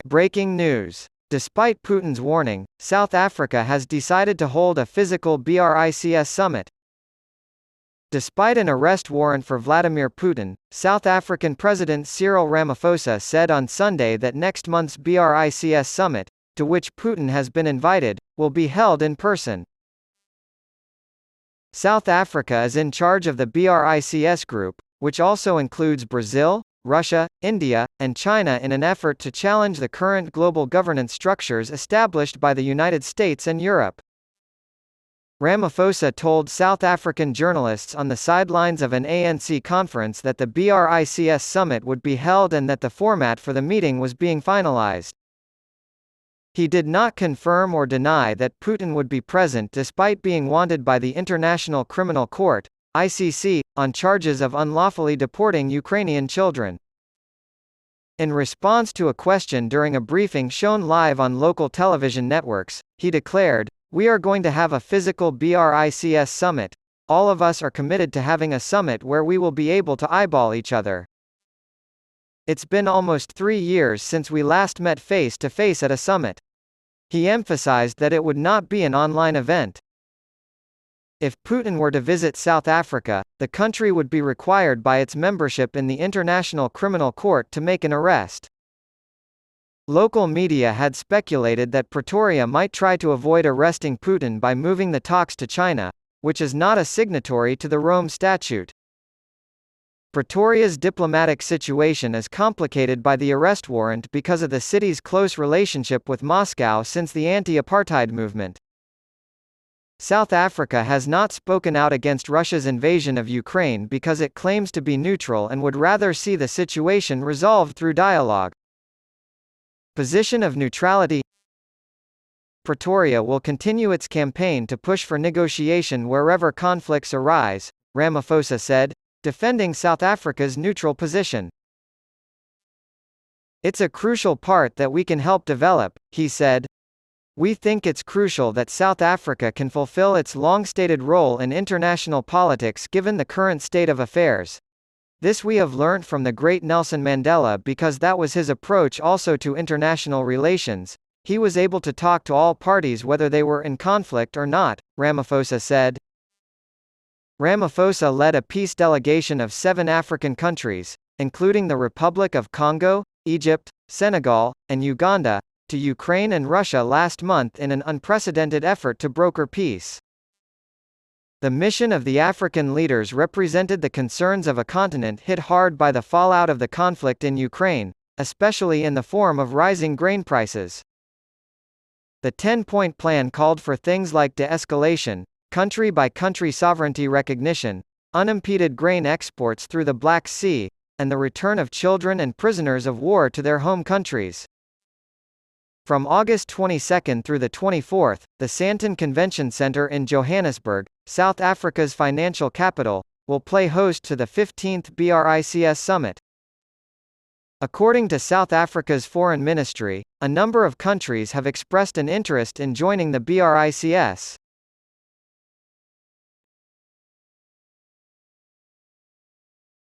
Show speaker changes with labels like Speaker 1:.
Speaker 1: Breaking news. Despite Putin's warning, South Africa has decided to hold a physical BRICS summit. Despite an arrest warrant for Vladimir Putin, South African President Cyril Ramaphosa said on Sunday that next month's BRICS summit, to which Putin has been invited, will be held in person. South Africa is in charge of the BRICS group, which also includes Brazil, Russia, India, and China in an effort to challenge the current global governance structures established by the United States and Europe. Ramaphosa told South African journalists on the sidelines of an ANC conference that the BRICS summit would be held and that the format for the meeting was being finalized. He did not confirm or deny that Putin would be present despite being wanted by the International Criminal Court, ICC, on charges of unlawfully deporting Ukrainian children. In response to a question during a briefing shown live on local television networks, he declared, "We are going to have a physical BRICS summit. All of us are committed to having a summit where we will be able to eyeball each other. It's been almost 3 years since we last met face to face at a summit." He emphasized that it would not be an online event. If Putin were to visit South Africa, the country would be required by its membership in the International Criminal Court to make an arrest. Local media had speculated that Pretoria might try to avoid arresting Putin by moving the talks to China, which is not a signatory to the Rome Statute. Pretoria's diplomatic situation is complicated by the arrest warrant because of the city's close relationship with Moscow since the anti-apartheid movement. South Africa has not spoken out against Russia's invasion of Ukraine because it claims to be neutral and would rather see the situation resolved through dialogue. Position of neutrality. Pretoria will continue its campaign to push for negotiation wherever conflicts arise, Ramaphosa said, defending South Africa's neutral position. "It's a crucial part that we can help develop," he said. "We think it's crucial that South Africa can fulfill its long-stated role in international politics given the current state of affairs. This we have learnt from the great Nelson Mandela because that was his approach also to international relations. He was able to talk to all parties whether they were in conflict or not," Ramaphosa said. Ramaphosa led a peace delegation of 7 African countries, including the Republic of Congo, Egypt, Senegal, and Uganda, to Ukraine and Russia last month in an unprecedented effort to broker peace. The mission of the African leaders represented the concerns of a continent hit hard by the fallout of the conflict in Ukraine, especially in the form of rising grain prices. The 10-point plan called for things like de-escalation, country-by-country sovereignty recognition, unimpeded grain exports through the Black Sea, and the return of children and prisoners of war to their home countries. From August 22 through the 24th, the Sandton Convention Centre in Johannesburg, South Africa's financial capital, will play host to the 15th BRICS summit. According to South Africa's foreign ministry, a number of countries have expressed an interest in joining the BRICS.